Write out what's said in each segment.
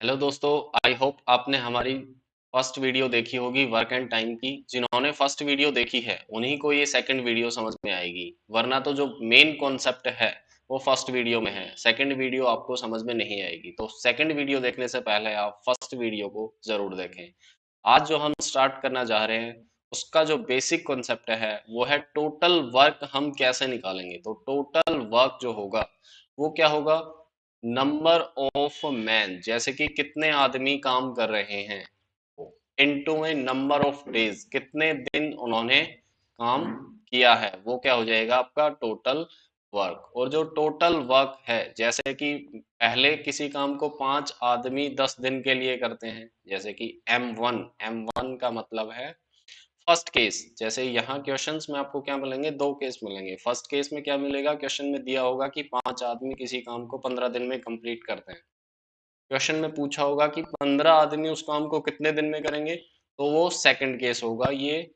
Hello दोस्तों, I hope आपने हमारी फर्स्ट वीडियो देखी होगी वर्क एंड टाइम की। जिन्होंने फर्स्ट वीडियो देखी है उन्हीं को ये सेकंड वीडियो समझ में आएगी, वरना तो जो मेन कॉन्सेप्ट है वो फर्स्ट वीडियो में है, सेकंड वीडियो आपको समझ में नहीं आएगी। तो सेकंड वीडियो देखने से पहले आप फर्स्ट वीडियो को जरूर देखें। आज जो हम स्टार्ट करना चाह रहे हैं उसका जो बेसिक कॉन्सेप्ट है वो है टोटल वर्क हम कैसे निकालेंगे। तो टोटल वर्क जो होगा वो क्या होगा, नंबर ऑफ मैन, जैसे कि कितने आदमी काम कर रहे हैं, इनटू में नंबर ऑफ डेज, कितने दिन उन्होंने काम किया है, वो क्या हो जाएगा आपका टोटल वर्क। और जो टोटल वर्क है, जैसे कि पहले किसी काम को 5 आदमी 10 दिन के लिए करते हैं, जैसे कि M1 का मतलब है फर्स्ट केस। जैसे यहाँ क्वेश्चंस में आपको क्या मिलेंगे, दो केस मिलेंगे। फर्स्ट केस में क्या मिलेगा, क्वेश्चन में दिया होगा कि 5 आदमी किसी काम को 15 दिन में कंप्लीट करते हैं। क्वेश्चन में पूछा होगा कि 15 आदमी उस काम को कितने दिन में करेंगे, तो वो सेकंड केस होगा। ये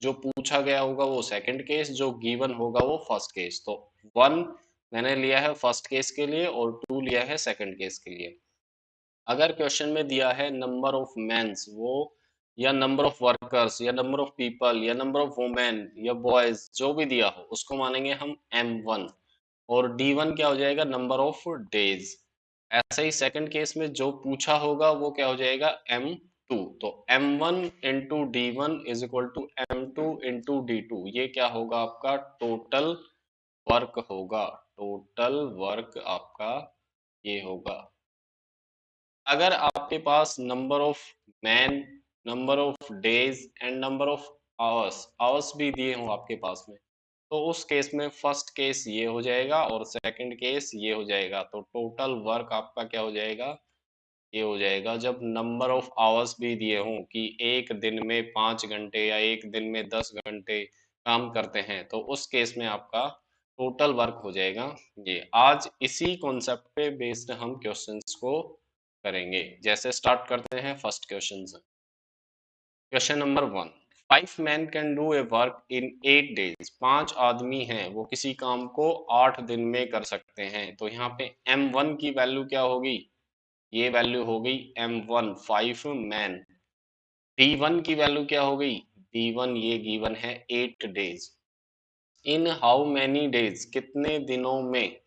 जो पूछा गया होगा वो सेकंड केस, जो गिवन होगा वो फर्स्ट केस। तो 1 मैंने लिया है फर्स्ट केस के लिए और 2 लिया है सेकंड केस के लिए। अगर क्वेश्चन में दिया है नंबर ऑफ मेंस, वो या नंबर ऑफ वर्कर्स या नंबर ऑफ पीपल या नंबर ऑफ वुमेन या बॉयज, जो भी दिया हो उसको मानेंगे हम M1। और D1 क्या हो जाएगा, नंबर ऑफ डेज। ऐसे ही सेकंड केस में जो पूछा होगा वो क्या हो जाएगा, M2। तो M1 into D1 is equal to M2 into D2, ये क्या होगा आपका टोटल वर्क होगा। टोटल वर्क आपका ये होगा। अगर आपके पास number of man, number of days and number of hours, hours भी दिए हों आपके पास में, तो उस केस में फर्स्ट केस ये हो जाएगा और सेकंड केस ये हो जाएगा। तो टोटल वर्क आपका क्या हो जाएगा, ये हो जाएगा। जब नंबर ऑफ आवर्स भी दिए हों कि एक दिन में 5 घंटे या एक दिन में 10 घंटे काम करते हैं, तो उस केस में आपका टोटल वर्क हो जाएगा ये। आज इसी कॉन्सेप्ट पे बेस्ड हम क्वेश्चंस को करेंगे। जैसे स्टार्ट करते हैं फर्स्ट क्वेश्चन से। Question number 1, 5 man can do a work in 8 days. 5 आदमी हैं वो किसी काम को 8 दिन में कर सकते हैं। तो यहाँ पे M1 की वैल्यू क्या होगी, ये वैल्यू हो गई M1 5 मैन। D1 की वैल्यू क्या हो गई, D1 ये गिवन है 8 days. In how many days, कितने दिनों में,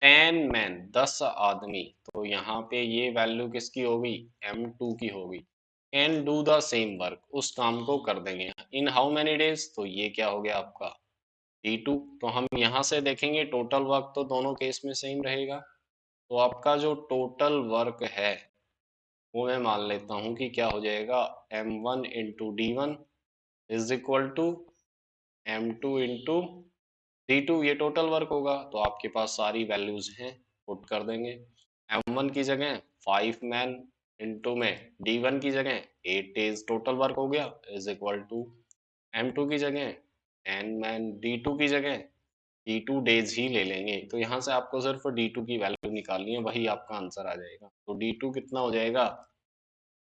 10 मैन 10 आदमी। तो यहाँ पे ये वैल्यू किसकी हो गई, M2 की हो गई। Can do the same work, उस काम को कर देंगे। इन हाउ मैनी डेज, तो ये क्या हो गया आपका D2। तो हम यहाँ से देखेंगे टोटल वर्क तो दोनों केस में सेम रहेगा। तो आपका जो टोटल वर्क है वो मैं मान लेता हूँ कि क्या हो जाएगा, M1 into D1 is equal to M2 into D2। ये टोटल वर्क होगा। तो आपके पास सारी वैल्यूज हैं, पुट कर देंगे। M1 की जगह 5 मैन इंटू में D1 की जगह 8 डेज टोटल वर्क हो गया, इज इक्वल टू M2 की जगह 10 मैन, D2 की जगह D2 डेज ही ले लेंगे। तो यहाँ से आपको सिर्फ D2 की वैल्यू निकालनी है, वही आपका आंसर आ जाएगा। तो D2 कितना हो जाएगा,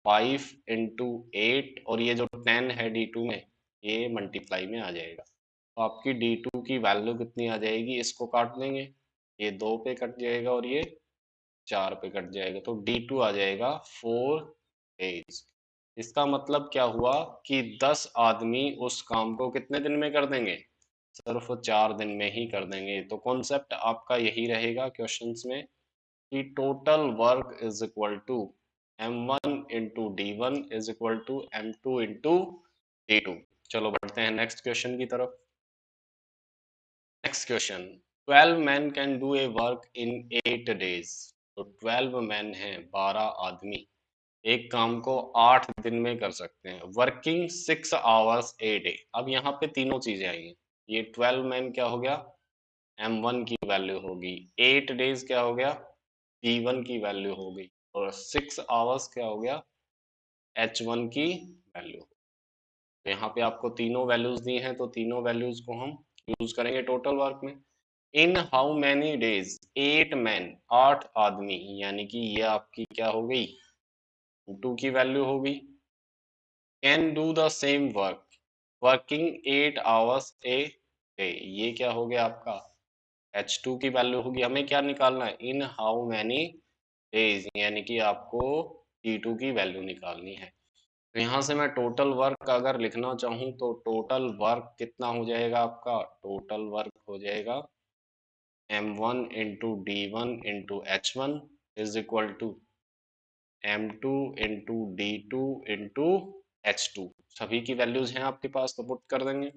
5 इंटू 8, और ये जो 10 है D2 में ये मल्टीप्लाई में आ जाएगा। तो आपकी D2 की वैल्यू कितनी आ जाएगी, इसको काट देंगे, ये 2 पे कट जाएगा और ये 4 पे कट जाएगा। तो D2 आ जाएगा 4 डेज। इसका मतलब क्या हुआ कि 10 आदमी उस काम को कितने दिन में कर देंगे, सिर्फ 4 दिन में ही कर देंगे। तो कॉन्सेप्ट आपका यही रहेगा क्वेश्चंस में कि total work is equal to M1 into D1 is equal to M2 into D2। चलो बढ़ते हैं नेक्स्ट क्वेश्चन की तरफ। Next question, 12 man can do a work in 8 days. तो 12 मैन हैं, 12 आदमी एक काम को 8 दिन में कर सकते हैं, वर्किंग 6 आवर्स ए डे। अब यहाँ पे तीनों चीजें आई हैं। ये 12 मैन क्या हो गया, M1 की वैल्यू होगी। 8 डेज क्या हो गया, D1 की वैल्यू हो गई। और 6 आवर्स क्या हो गया, H1 की वैल्यू। तो यहाँ पे आपको तीनों वैल्यूज दी हैं, तो तीनों वैल्यूज को हम यूज करेंगे टोटल वर्क में। In how many days, 8 man 8 आदमी, यानी कि ये आपकी क्या हो गई, 2 की वैल्यू हो गई। Can do the same work, working 8 hours a day, ये क्या हो गया आपका H2 की वैल्यू होगी। हमें क्या निकालना है, इन हाउ मैनी डेज, यानी कि आपको T2 की वैल्यू निकालनी है। तो यहाँ से मैं टोटल वर्क अगर लिखना चाहूँ तो टोटल वर्क कितना हो जाएगा आपका, टोटल वर्क हो जाएगा M1 into D1 into H1 is equal to M2 into D2 into H2। सभी की वैल्यूज हैं आपके पास तो पुट कर देंगे।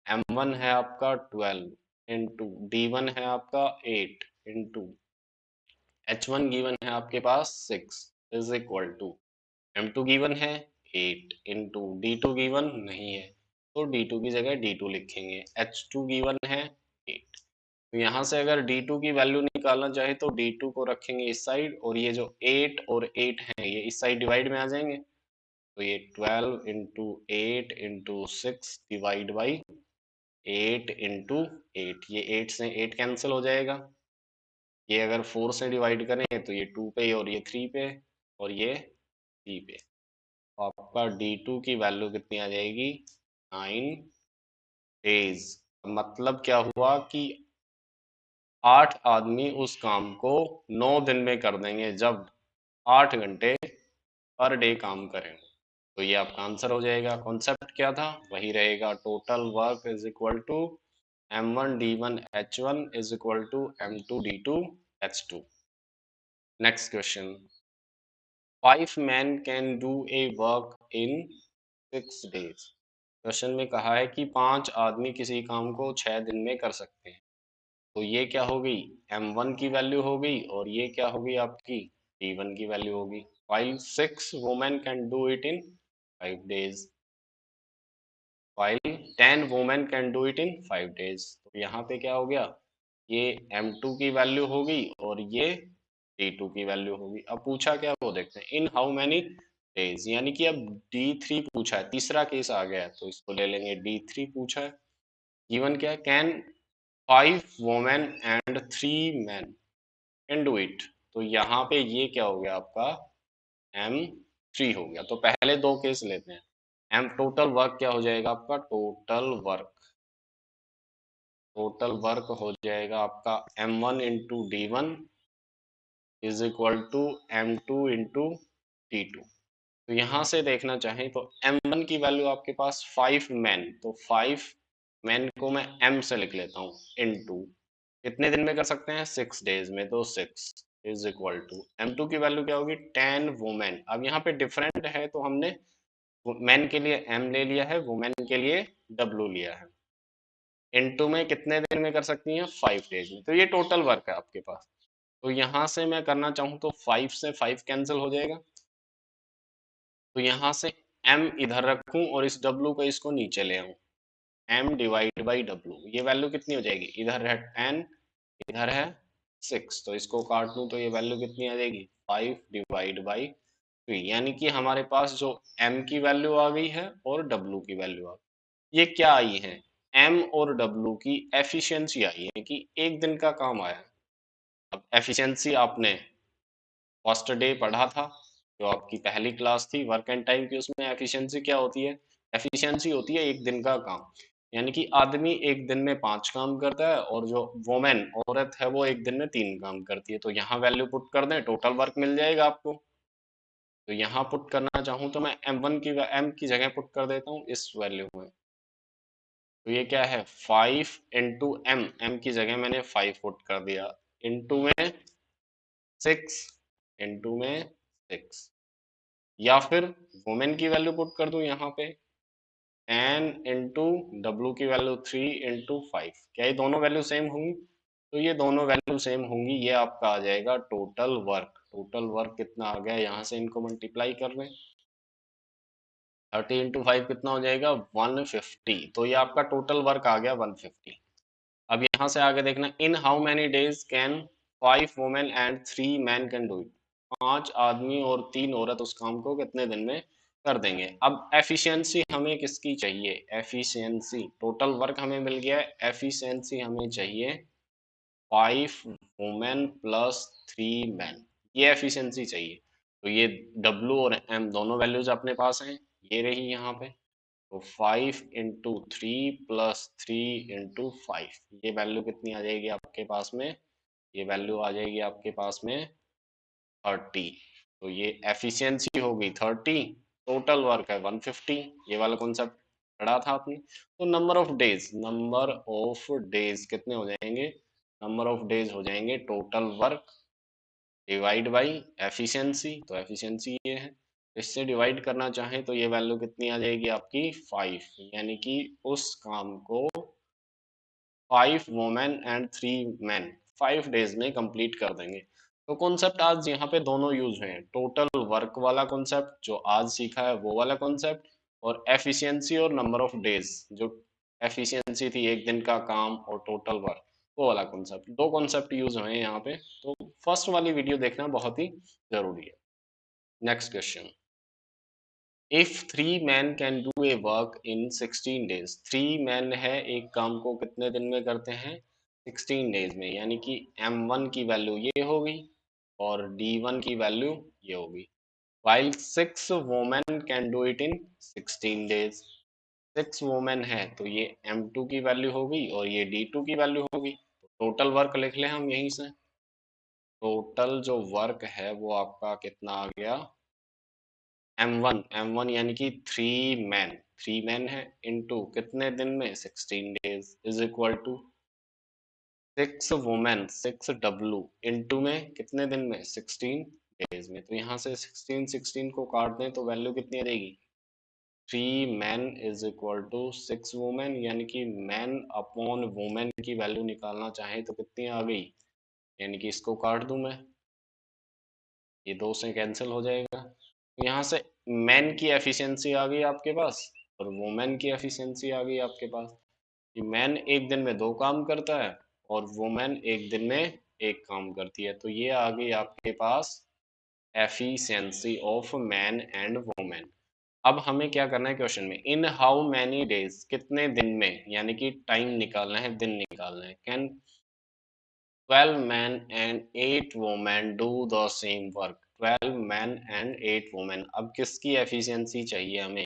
M1 है आपका 12 इंटू D1 है आपका 8 इंटू H1 गिवन है आपके पास 6 is equal to M2 given है 8 इंटू D2 गिवन नहीं है तो D2 की जगह D2 लिखेंगे। H2 गिवन है 8। तो यहाँ से अगर D2 की वैल्यू निकालना चाहे तो D2 को रखेंगे इस साइड और ये जो 8 और 8 है ये इस साइड डिवाइड में आ जाएंगे। तो ये 12 into 8 into 6 divide by 8 into 8, ये 8 से 8 कैंसिल हो जाएगा। ये अगर 4 से डिवाइड करें तो ये 2 पे और ये 3 पे और ये 3 पे। तो आपका D2 की वैल्यू कितनी आ जाएगी, 9 डेज। मतलब क्या हुआ कि 8 आदमी उस काम को 9 दिन में कर देंगे जब 8 घंटे पर डे काम करेंगे। तो ये आपका आंसर हो जाएगा। कॉन्सेप्ट क्या था, वही रहेगा, total work is equal to M1 D1 H1 is equal to M2 D2 H2। Next question, 5 men can do a work in 6 days। Question में कहा है कि 5 आदमी किसी काम को 6 दिन में कर सकते हैं। तो ये क्या हो गई, M1 की वैल्यू हो गई और ये क्या होगी आपकी D1 की वैल्यू होगी। while 6 women can do it in 5 days, while 10 women can do it in 5 days। तो यहाँ पे क्या हो गया, ये M2 की वैल्यू होगी और ये D2 की वैल्यू होगी। अब पूछा क्या वो देखते हैं, इन हाउ मैनी डेज, यानी कि अब D3 पूछा है, तीसरा केस आ गया है तो इसको ले लेंगे। D3 पूछा है, गिवन क्या है, can 5 women and 3 man can do it. तो यहाँ पे ये क्या हो गया आपका M3 हो गया। तो पहले दो केस लेते हैं। M टोटल वर्क क्या हो जाएगा आपका, टोटल वर्क हो जाएगा आपका M1 into D1 is equal to M2 into D2। तो यहाँ से देखना चाहें तो M1 की वैल्यू आपके पास 5 मैन, तो 5 मैन को मैं M से लिख लेता हूँ इंटू कितने दिन में कर सकते हैं, 6 डेज में, तो 6 इज इक्वल टू M2 की वैल्यू क्या होगी 10 वुमेन। अब यहाँ पे डिफरेंट है तो हमने मैन के लिए M ले लिया है, वुमेन के लिए W लिया है। इनटू में कितने दिन में कर सकती हैं, 5 डेज में। तो ये टोटल वर्क है आपके पास। तो यहां से मैं करना चाहूँ तो 5 से 5 कैंसिल हो जाएगा। तो यहां से M इधर रखूं और इस W को इसको नीचे ले आऊं, M डिवाइड बाई W, ये वैल्यू कितनी हो जाएगी, इधर है 10 इधर है 6, तो इसको काट लूं तो ये वैल्यू कितनी आ जाएगी 5 डिवाइड बाई 3, यानी कि हमारे पास जो M की वैल्यू आ गई है और W की वैल्यू आ गई। ये क्या आई है, M और W की एफिशिएंसी आई है कि एक दिन का काम आया। अब एफिशिएंसी आपने फर्स्ट डे पढ़ा था, जो आपकी पहली क्लास थी वर्क एंड टाइम की, उसमें एफिशिएंसी क्या होती है, एफिशिएंसी होती है एक दिन का काम। यानी कि आदमी एक दिन में 5 काम करता है और जो वोमेन औरत है वो एक दिन में 3 काम करती है। तो यहाँ वैल्यू पुट कर दें, टोटल वर्क मिल जाएगा आपको। तो यहाँ पुट करना चाहूँ तो मैं M1 की M की जगह पुट कर देता हूँ इस वैल्यू में। तो ये क्या है 5 इंटू M की जगह मैंने 5 पुट कर दिया, इंटू में 6 इंटू में 6, या फिर वुमेन की वैल्यू पुट कर दूं यहाँ पे 10 इंटू डब्ल्यू की वैल्यू 3 इंटू 5। क्या ये दोनों वैल्यू सेम होंगी, तो ये दोनों वैल्यू सेम होंगी। ये आपका आ जाएगा टोटल वर्क। टोटल वर्क कितना आ गया, यहाँ से इनको मल्टीप्लाई कर लें, 30 इंटू 5 कितना हो जाएगा 150। तो ये आपका टोटल वर्क आ गया 150। अब यहाँ से आगे देखना, in how many days can 5 women and 3 man can do it. 5 आदमी और 3 औरत उस काम को कितने दिन में कर देंगे। अब एफिशिएंसी हमें किसकी चाहिए, एफिशिएंसी, टोटल वर्क हमें मिल गया है, एफिशिएंसी हमें चाहिए 5 वुमेन प्लस 3 मैन, ये एफिशिएंसी चाहिए। तो ये W और M दोनों वैल्यूज अपने पास हैं, ये रही यहाँ पे। तो 5 इंटू 3 प्लस 3 इंटू 5, ये वैल्यू कितनी आ जाएगी आपके पास में, ये वैल्यू आ जाएगी आपके पास में 30। तो ये एफिशिएंसी होगी 30, टोटल वर्क है 150। ये वाला कॉन्सेप्ट पढ़ा था आपने। तो नंबर ऑफ डेज कितने हो जाएंगे? नंबर ऑफ डेज हो जाएंगे total work divide by efficiency. तो एफिशिएंसी ये है, इससे डिवाइड करना चाहें तो ये वैल्यू कितनी आ जाएगी आपकी 5, यानी कि उस काम को 5 वुमेन एंड 3 मैन 5 डेज में कंप्लीट कर देंगे। तो कॉन्सेप्ट आज यहाँ पे दोनों यूज हुए हैं, टोटल वर्क वाला कॉन्सेप्ट जो आज सीखा है वो वाला कॉन्सेप्ट, और एफिशिएंसी और नंबर ऑफ डेज, जो एफिशिएंसी थी एक दिन का काम और टोटल वर्क वो वाला कॉन्सेप्ट। दो कॉन्सेप्ट यूज हुए हैं यहाँ पे, तो फर्स्ट वाली वीडियो देखना बहुत ही जरूरी है। Next question, if 3 man can do a work in 16 days, 3 man है एक काम को कितने दिन में करते हैं? 16 डेज में, यानी कि M1 की वैल्यू ये होगी और D1 की वैल्यू ये होगी। while 6 women can do it in 16 days, 6 women है तो ये M2 की वैल्यू होगी और ये D2 की वैल्यू होगी। टोटल वर्क लिख लें हम यहीं से, टोटल जो वर्क है वो आपका कितना आ गया? M1 यानी कि 3 मैन है इनटू कितने दिन में? 16 days is equal to 6 women 6W into में कितने दिन में? 16 डेज में। तो यहाँ से 16 को काट दें तो वैल्यू कितनी आ जाएगी? 3 man is equal to 6 women, यानी कि मैन अपॉन वुमेन की वैल्यू निकालना चाहे तो कितनी आ गई? यानी कि इसको काट दूं मैं, ये दो से कैंसिल हो जाएगा। तो यहाँ से मैन की एफिशिएंसी आ गई आपके पास और वुमेन की एफिशिएंसी आ गई आपके पास, कि मैन एक दिन में 2 काम करता है और वुमेन एक दिन में एक काम करती है। तो ये आ गई आपके पास efficiency of man and women. अब हमें क्या करना है क्वेश्चन में, इन हाउ मैनी डेज कितने दिन में, यानी कि टाइम निकालना है, दिन निकालना है। Can 12 man and 8 women do the same work, 12 man and 8 women. अब किसकी एफिशिएंसी चाहिए हमें?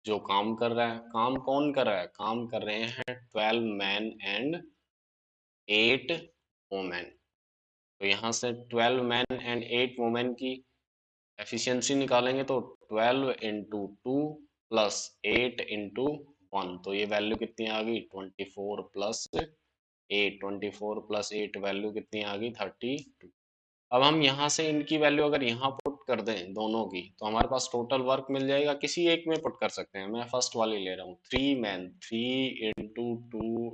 जो काम कर रहा है। काम कौन कर रहा है? काम कर रहे हैं 12 मैन एंड 8 वुमेन। तो यहाँ से 12 मैन एंड 8 वुमेन की एफिशिएंसी निकालेंगे तो 12 × 2 प्लस 8 × 1, तो ये वैल्यू कितनी आ गई? 24 + 8 वैल्यू कितनी आ गई? 32। अब हम यहाँ से इनकी वैल्यू अगर यहाँ पुट कर दें दोनों की, तो हमारे पास टोटल वर्क मिल जाएगा। किसी एक में पुट कर सकते हैं, मैं फर्स्ट वाली ले रहा हूँ। 3 मैन 3 × 2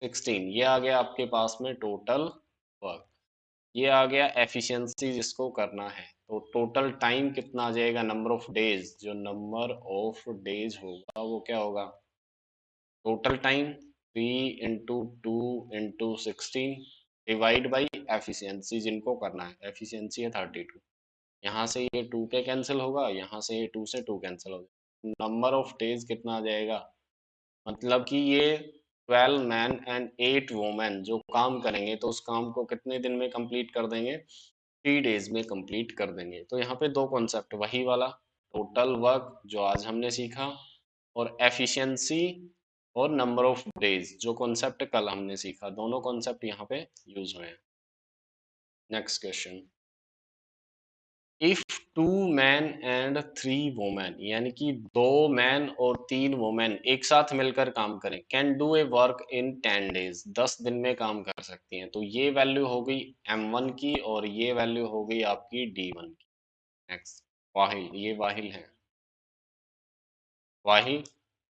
× 16, ये आ गया आपके पास में टोटल वर्क। ये आ गया एफिशिएंसी जिसको करना है। तो टोटल टाइम कितना आ जाएगा? नंबर ऑफ डेज, जो नंबर ऑफ डेज होगा वो क्या होगा? Total time 3 × 2 × 16 divide by efficiency जिनको करना है, एफिशिएंसी है 32। यहाँ से ये 2 पे कैंसिल होगा, यहाँ से ये 2 से 2 कैंसिल होगा। नंबर ऑफ डेज कितना आ जाएगा? मतलब कि ये 12 मैन एंड 8 वुमेन जो काम करेंगे तो उस काम को कितने दिन में कंप्लीट कर देंगे? 3 डेज में कंप्लीट कर देंगे। तो यहाँ पे दो कॉन्सेप्ट, वही वाला टोटल वर्क जो आज हमने सीखा, और एफिशिएंसी और नंबर ऑफ डेज जो कॉन्सेप्ट कल हमने सीखा, दोनों कॉन्सेप्ट यहाँ पे यूज हुए हैं। Next question, if 2 man and 3 women, यानी कि 2 मैन और 3 वुमेन एक साथ मिलकर काम करें, can do a work in 10 days, 10 दिन में काम कर सकती हैं। तो ये वैल्यू हो गई M1 की और ये वैल्यू हो गई आपकी D1 की। नेक्स्ट, वाहिल, ये वाहिल है, वाहिल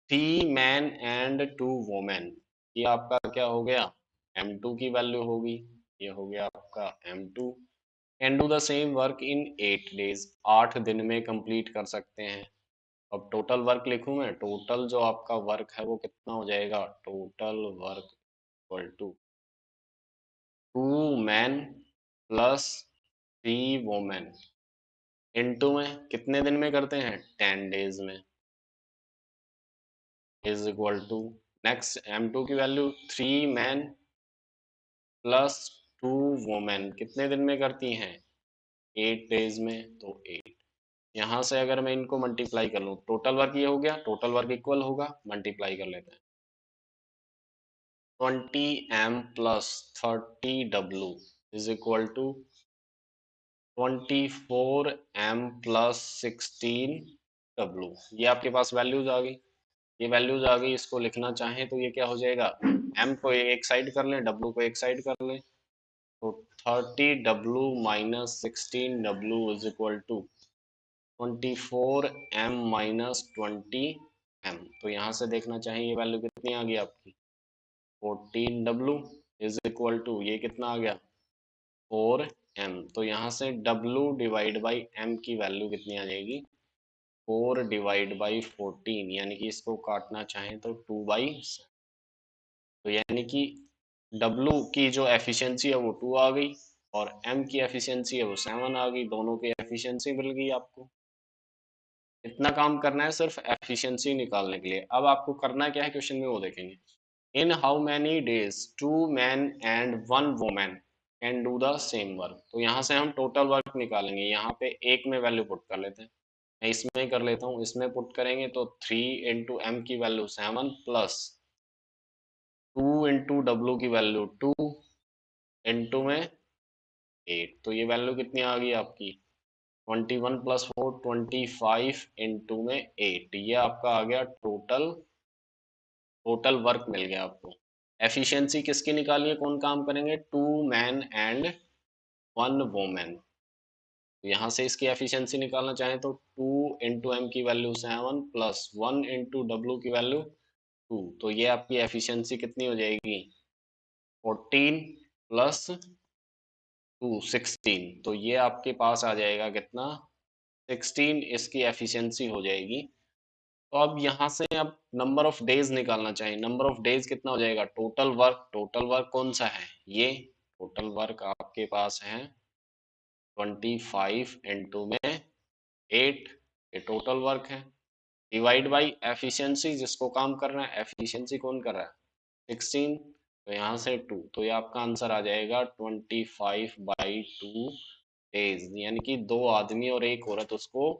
3 मैन एंड 2 वुमेन, ये आपका क्या हो गया? M2 की वैल्यू होगी, ये हो गया आपका M2। Can do the same work in 8 days, 8 दिन में कंप्लीट कर सकते हैं। अब टोटल वर्क लिखूं मैं, टोटल जो आपका वर्क है वो कितना हो जाएगा? Total work equal to 2 man plus 3 women into में कितने दिन में करते हैं? 10 डेज में is equal to, next M2 की वैल्यू 3 मैन प्लस 2 वुमेन कितने दिन में करती हैं? 8 डेज में, तो 8। यहाँ से अगर मैं इनको मल्टीप्लाई कर लूँ, टोटल वर्क ये हो गया, टोटल वर्क इक्वल होगा, मल्टीप्लाई कर लेते हैं। 20M + 30W is equal to 24m plus 16w, ये आपके पास वैल्यूज आ गई। ये वैल्यूज आ गई, इसको लिखना चाहें तो ये क्या हो जाएगा, m को एक साइड कर लें, w को एक साइड कर लें, तो 30w minus 16w is equal to 24m minus 20m। तो यहाँ से देखना चाहें ये वैल्यू कितनी आ गई आपकी, 14w इज इक्वल टू ये कितना आ गया, 4m। तो यहाँ से w डिवाइड बाई m की वैल्यू कितनी आ जाएगी, 4 डिवाइड बाई 14, यानी कि इसको काटना चाहें तो 2/7। तो यानी कि W की जो एफिशिएंसी है वो 2 आ गई और M की एफिशिएंसी है वो 7 आ गई, दोनों की एफिशिएंसी मिल गई आपको। इतना काम करना है सिर्फ एफिशिएंसी निकालने के लिए। अब आपको करना क्या है क्वेश्चन में वो देखेंगे। In how many days 2 men and 1 woman can do the same work. तो यहाँ से हम टोटल वर्क निकालेंगे, यहाँ पे एक में वैल्यू पुट कर लेते हैं, मैं इसमें कर लेता हूँ, इसमें पुट करेंगे तो 3 इंटू एम की वैल्यू 7 प्लस 2 इंटू डब्ल्यू की वैल्यू 2 इंटू में 8। तो ये वैल्यू कितनी आ गई आपकी, 21 प्लस 4 25 इंटू में 8। ये आपका आ गया टोटल वर्क मिल गया आपको। एफिशिएंसी किसकी निकालिए, कौन काम करेंगे, 2 men एंड 1 woman। यहाँ से इसकी एफिशिएंसी निकालना चाहें तो 2 इंटू एम की वैल्यू 7 प्लस 1 इंटू डब्ल्यू की वैल्यू 2। तो ये आपकी एफिशिएंसी कितनी हो जाएगी, 14 प्लस 2 16। तो ये आपके पास आ जाएगा कितना, 16 इसकी एफिशिएंसी हो जाएगी। तो अब यहाँ से अब नंबर ऑफ डेज निकालना चाहिए, नंबर ऑफ डेज कितना हो जाएगा, टोटल वर्क कौन सा है, ये टोटल वर्क आपके पास है 25 इंटू में 8, ये टोटल वर्क है, डिवाइड बाई एफिशिएंसी, जिसको काम करना है, एफिशिएंसी कौन कर रहा है 16, तो यहाँ से 2। तो ये आपका आंसर आ जाएगा 25/2 डेज, यानी कि 2 आदमी और 1 औरत, उसको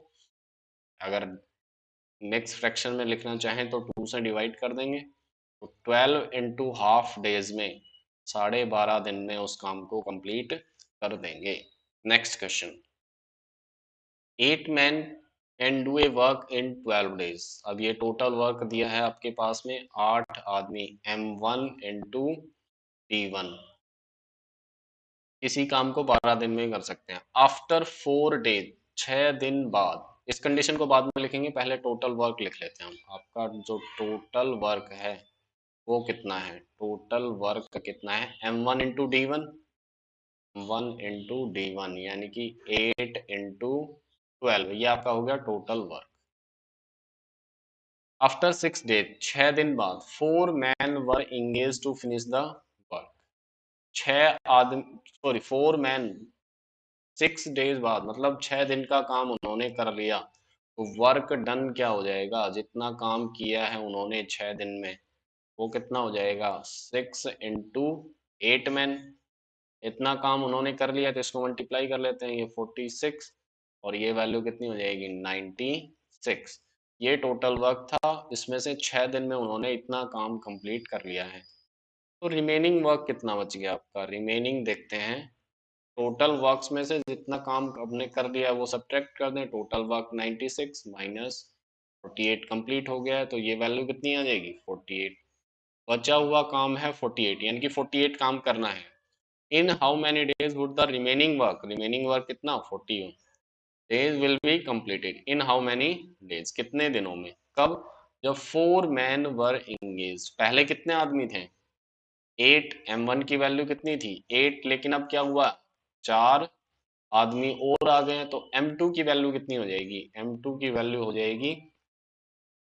अगर नेक्स्ट फ्रैक्शन में लिखना चाहें तो 2 से डिवाइड कर देंगे, तो 12 इंटू हाफ डेज में 12.5 दिन में उस काम को कंप्लीट कर देंगे। Next question, 8 men can do a work in 12 days. अब ये टोटल वर्क दिया है आपके पास में, 8 आदमी M1 इंटू D1 इसी काम को 12 दिन में कर सकते हैं। आफ्टर 4 डेज, 6 दिन बाद, इस कंडीशन को बाद में लिखेंगे, पहले टोटल वर्क लिख लेते हैं हम। आपका जो टोटल वर्क है वो कितना है, टोटल वर्क कितना है, M1 into D1, 1 into D1 यानी कि 8 इंटू 12, ये आपका हो गया टोटल वर्क। आफ्टर 6 डेज, 6 दिन बाद, 4 men were engaged to finish the work. 4 men 6 days बाद, मतलब 6 दिन का काम उन्होंने कर लिया, तो वर्क डन क्या हो जाएगा, जितना काम किया है उन्होंने 6 दिन में वो कितना हो जाएगा, 6 इंटू 8 men। इतना काम उन्होंने कर लिया तो इसको मल्टीप्लाई कर लेते हैं, ये 46 और ये वैल्यू कितनी हो जाएगी 96। ये टोटल वर्क था, इसमें से 6 दिन में उन्होंने इतना काम कंप्लीट कर लिया है। तो रिमेनिंग वर्क कितना बच गया आपका, रिमेनिंग देखते हैं। टोटल वर्क्स में से जितना काम आपने कर दिया है वो सब्ट्रैक्ट कर दें, टोटल वर्क 96 माइनस 48 कंप्लीट हो गया है, तो ये वैल्यू कितनी आ जाएगी 48। बचा हुआ काम है 48, यानी कि 48 काम करना है। In how many days would the remaining work कितना 40 days will be completed, in how many days, कितने दिनों में, कब, जब 4 men वर engaged। पहले कितने आदमी थे 8, M1 की वैल्यू कितनी थी 8, लेकिन अब क्या हुआ 4 आदमी और आ गए हैं, तो M2 की वैल्यू कितनी हो जाएगी, M2 की वैल्यू हो जाएगी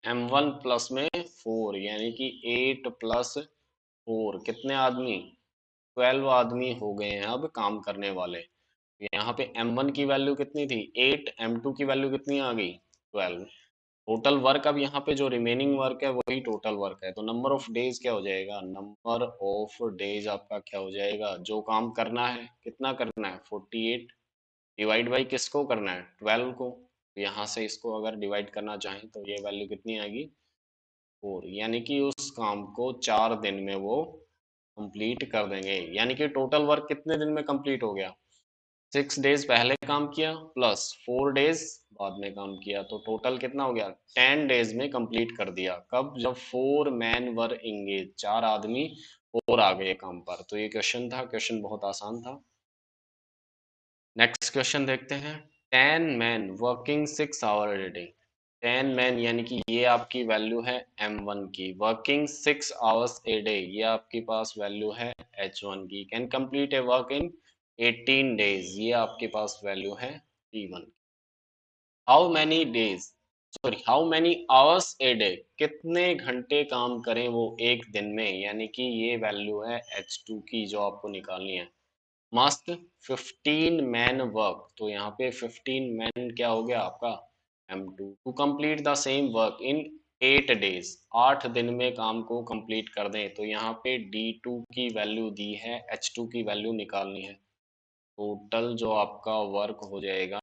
M1 प्लस में 4, यानी कि 8 प्लस 4 कितने आदमी 12 आदमी हो गए हैं अब काम करने वाले। यहाँ पे M1 की वैल्यू कितनी थी 8, M2 की वैल्यू कितनी आ गई 12। टोटल वर्क, अब यहाँ पे जो रिमेनिंग वर्क है वही टोटल वर्क है, तो नंबर ऑफ डेज क्या हो जाएगा, नंबर ऑफ डेज आपका क्या हो जाएगा, जो काम करना है कितना करना है 48, डिवाइड बाई किसको करना है 12 को। यहाँ से इसको अगर डिवाइड करना चाहें तो ये वैल्यू कितनी आएगी 4, यानी कि उस काम को 4 दिन में वो कंप्लीट कर देंगे, यानी कि टोटल वर्क कितने दिन में कंप्लीट हो गया 6 डेज पहले काम किया प्लस 4 डेज बाद में काम किया, तो टोटल कितना हो गया, 10 डेज में कंप्लीट कर दिया। कब, जब 4 मैन वर एंगेज, 4 आदमी और आ गए काम पर। तो ये क्वेश्चन था, क्वेश्चन बहुत आसान था। नेक्स्ट क्वेश्चन देखते हैं। 10 man working 6 hour a day. 10 man यानी कि ये आपकी वैल्यू है m1 की, वर्किंग 6 आवर्स ए डे ये आपके पास वैल्यू है h1 की, can complete a work in 18 days ये आपके पास वैल्यू है p1। How many days, sorry how many hours a day, कितने घंटे काम करें वो एक दिन में, यानी कि ये वैल्यू है h2 की जो आपको निकालनी है। मस्ट 15 मैन वर्क, तो यहाँ पे 15 मैन क्या हो गया आपका m2 to complete the same work in 8 days, 8 दिन में काम को कंप्लीट कर दें। तो यहाँ पे d2 की वैल्यू दी है, h2 की वैल्यू निकालनी है। टोटल जो आपका वर्क हो जाएगा,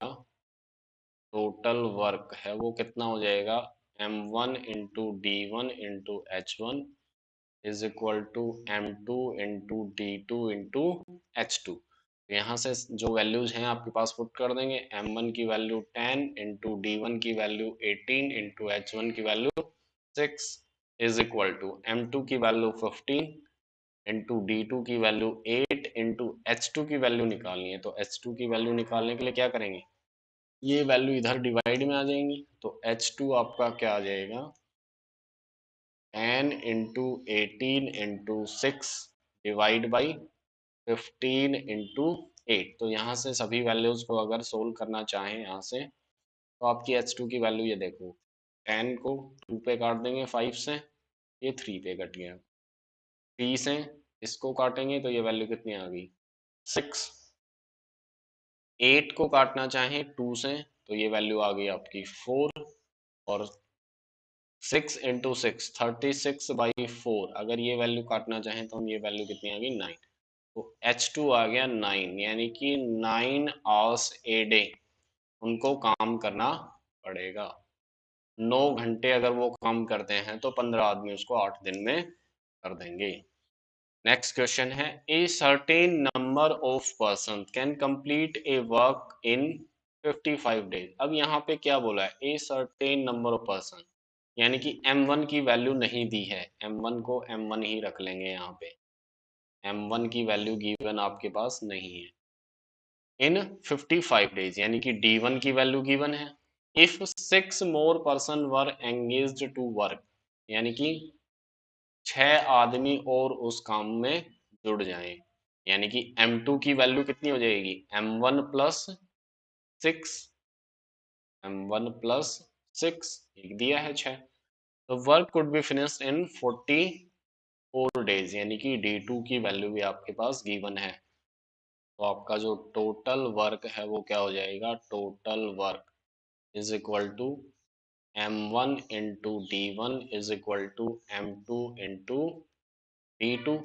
टोटल वर्क है वो कितना हो जाएगा, m1 into d one into h one is equal to m2 into d two into h two. यहाँ से जो वैल्यूज हैं आपके पास पुट कर देंगे, m1 की वैल्यू 10 इंटू डी वन की वैल्यू 18 इंटू एच वन की value 6 is equal to m2 की वैल्यू 15 इंटू डी टू की वैल्यू 8 इंटू एच टू की वैल्यू निकालनी है। तो एच टू की वैल्यू निकालने के लिए क्या करेंगे, ये वैल्यू इधर डिवाइड में आ जाएंगी। तो H2 आपका क्या आ जाएगा, 10 into 18 into 6 divide by 15 into 8। तो यहाँ से सभी वैल्यूज को अगर सोल्व करना चाहें यहाँ से, तो आपकी H2 की वैल्यू ये देखो, 10 को 2 पे काट देंगे 5 से, ये 3 पे कट गया। 3 से इसको काटेंगे तो ये वैल्यू कितनी आ गई 6। 8 को काटना चाहें 2 से तो ये वैल्यू आ गई आपकी 4। और 6 इंटू 6 36/4, अगर ये वैल्यू काटना चाहें तो हम ये वैल्यू कितनी आ गई 9। तो H2 आ गया 9, यानी कि 9 आवर्स ए डे उनको काम करना पड़ेगा। 9 घंटे अगर वो काम करते हैं तो 15 आदमी उसको 8 दिन में कर देंगे। नेक्स्ट क्वेश्चन है, a certain number of person can complete a work in 55 days. अब यहाँ पे क्या बोला है, a certain number of person, यानी कि m1 की वैल्यू नहीं दी है, m1 को m1 ही रख लेंगे यहाँ पे, m1 की वैल्यू गिवन आपके पास नहीं है। इन 55 डेज यानी कि d1 की वैल्यू गिवन है। If 6 more person were engaged to work, यानी कि 6 आदमी और उस काम में जुड़ जाएं, यानी कि m2 की वैल्यू कितनी हो जाएगी, m1 प्लस 6, m1 प्लस 6 एक दिया है 6। तो work could be finished in 44 days, यानी कि D2 की वैल्यू भी आपके पास गिवन है। तो आपका जो टोटल वर्क है वो क्या हो जाएगा, total work is equal to m1 into d one is equal to m2 into D2।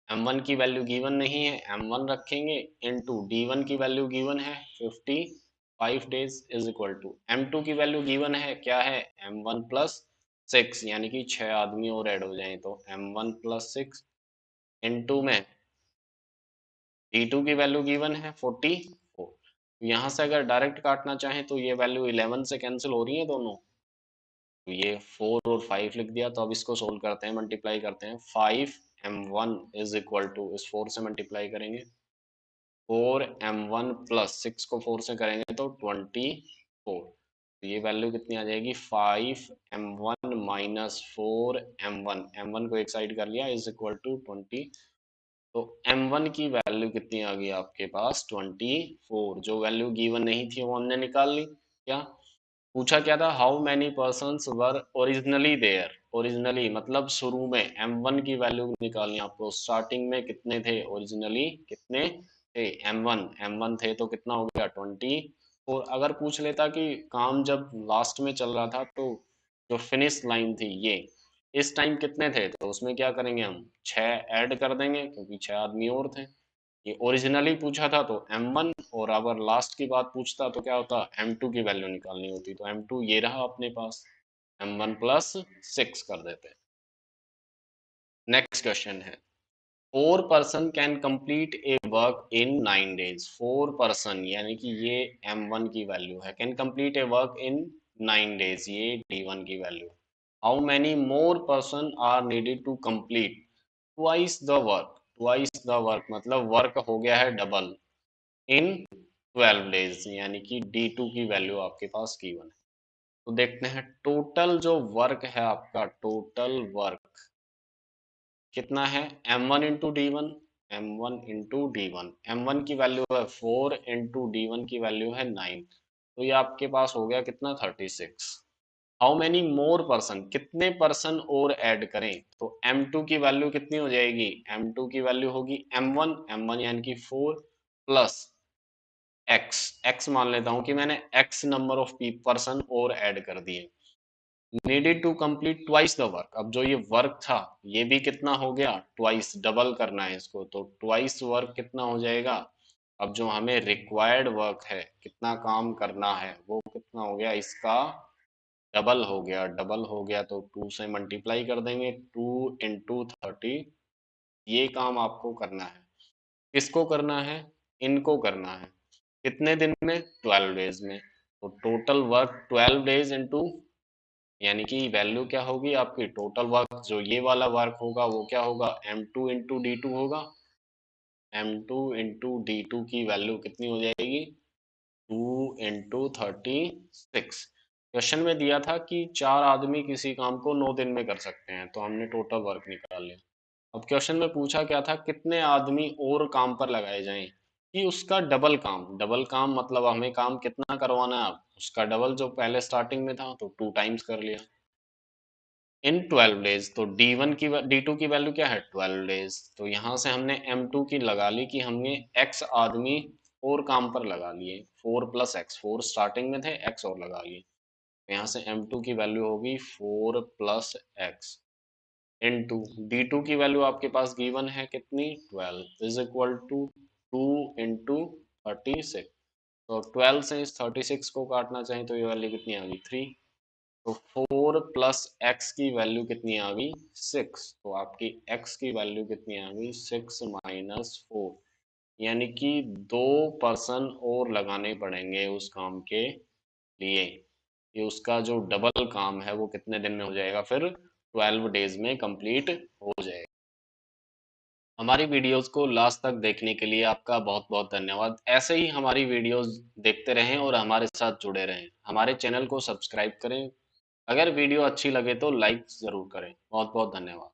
m1 की वैल्यू गिवन नहीं है, m1 रखेंगे, इंटू D1 की वैल्यू गिवन है 55 days is equal to m2 की वैल्यू गिवन है क्या है, m1 प्लस 6, यानी कि 6 आदमी और ऐड हो जाएं तो m1 प्लस 6 इंटू में D2 की वैल्यू गिवन है 44। यहाँ से अगर डायरेक्ट काटना चाहें तो ये वैल्यू 11 से कैंसिल हो रही है दोनों, तो ये 4 और 5 लिख दिया। तो अब इसको सोल्व करते हैं, मल्टीप्लाई करते हैं। 5m1 इज इक्वल टू, इस 4 से मल्टीप्लाई करेंगे 4m1 प्लस 6 को 4 से करेंगे तो 24। तो ये वैल्यू कितनी आ जाएगी, 5m1 माइनस 4m1, m1 को एक साइड कर लिया इज इक्वल टू 20। तो m1 की वैल्यू कितनी आ गई आपके पास 24। जो वैल्यू गिवन नहीं थी वो हमने निकाल ली। क्या पूछा, क्या था, how many persons were originally there, originally मतलब शुरू में m1 की वैल्यू निकालनी आपको, स्टार्टिंग में कितने थे, ओरिजिनली कितने थे m1 थे तो कितना हो गया 20। और अगर पूछ लेता कि काम जब लास्ट में चल रहा था तो जो फिनिश लाइन थी ये इस टाइम कितने थे, तो उसमें क्या करेंगे हम 6 ऐड कर देंगे क्योंकि 6 आदमी और थे। ये ओरिजिनली पूछा था तो m1, और अगर लास्ट की बात पूछता तो क्या होता, m2 की वैल्यू निकालनी होती। तो m2 ये रहा अपने पास, m1 प्लस 6 कर देते। नेक्स्ट क्वेश्चन है, 4 person can complete a work in 9 days. 4 person यानी कि ये M1 की वैल्यू है, can complete a work in 9 days, ये D1 की value. How many more person are needed to complete twice the work. Twice the work मतलब work हो गया है डबल इन 12 डेज, यानी कि D2 की वैल्यू आपके पास गिवन है। तो देखते हैं टोटल जो वर्क है आपका, टोटल वर्क कितना है, M1 into d one, M1 into d one, M1 की वैल्यू है 4 इंटू D1 की वैल्यू है 9, तो ये आपके पास हो गया कितना 36। हाउ मेनी मोर पर्सन, कितने पर्सन और ऐड करें, तो M2 की वैल्यू कितनी हो जाएगी, M2 की वैल्यू होगी M1, M1 यानी कि 4 प्लस X, X मान लेता हूं कि मैंने X नंबर ऑफ पर्सन और ऐड कर दिए। Needed to complete twice the work, अब जो ये वर्क था ये भी कितना हो गया ट्वाइस, डबल करना है इसको, तो ट्वाइस वर्क कितना हो जाएगा। अब जो हमें रिक्वायर्ड वर्क है, कितना काम करना है, वो कितना हो गया, इसका डबल हो गया। डबल हो गया तो 2 से मल्टीप्लाई कर देंगे, 2 इंटू 30, ये काम आपको करना है। किसको करना है, इनको करना है। कितने दिन में, 12 डेज में। तो टोटल वर्क 12 डेज इंटू, यानी कि वैल्यू क्या होगी आपकी, टोटल वर्क जो ये वाला वर्क होगा वो क्या होगा, M2 इंटू डी होगा। M2 इंटू डी की वैल्यू कितनी हो जाएगी, 2 इंटू 36। क्वेश्चन में दिया था कि 4 आदमी किसी काम को 9 दिन में कर सकते हैं, तो हमने टोटल वर्क निकाल लिया। अब क्वेश्चन में पूछा क्या था, कितने आदमी और काम पर लगाए जाएं, कि उसका डबल काम। डबल काम मतलब हमें काम कितना करवाना है, उसका डबल, जो पहले स्टार्टिंग में था तो 2 टाइम्स कर लिया इन 12 डेज। तो D1 की D2 की वैल्यू क्या है 12 डेज, तो यहां से हमने M2 की लगा ली कि हमने X आदमी और काम पर लगा लिए, 4 प्लस X, 4 स्टार्टिंग में थे, X और लगा लिए, तो यहाँ से M2 की वैल्यू होगी 4 प्लस X इनटू D2 की वैल्यू आपके पास गिवन है कितनी 12 इज इक्वल टू 2 इंटू 36। तो 12 से इस 36 को काटना चाहें तो ये वैल्यू कितनी आ गई 3, तो 4 प्लस एक्स की वैल्यू कितनी आ गई 6, तो आपकी x की वैल्यू कितनी आ गई 6 माइनस 4, यानी कि 2 पर्सन और लगाने पड़ेंगे उस काम के लिए। ये उसका जो डबल काम है वो कितने दिन में हो जाएगा, फिर 12 डेज में कंप्लीट हो जाएगा। हमारी वीडियोस को लास्ट तक देखने के लिए आपका बहुत बहुत धन्यवाद। ऐसे ही हमारी वीडियोस देखते रहें और हमारे साथ जुड़े रहें। हमारे चैनल को सब्सक्राइब करें। अगर वीडियो अच्छी लगे तो लाइक ज़रूर करें। बहुत बहुत धन्यवाद।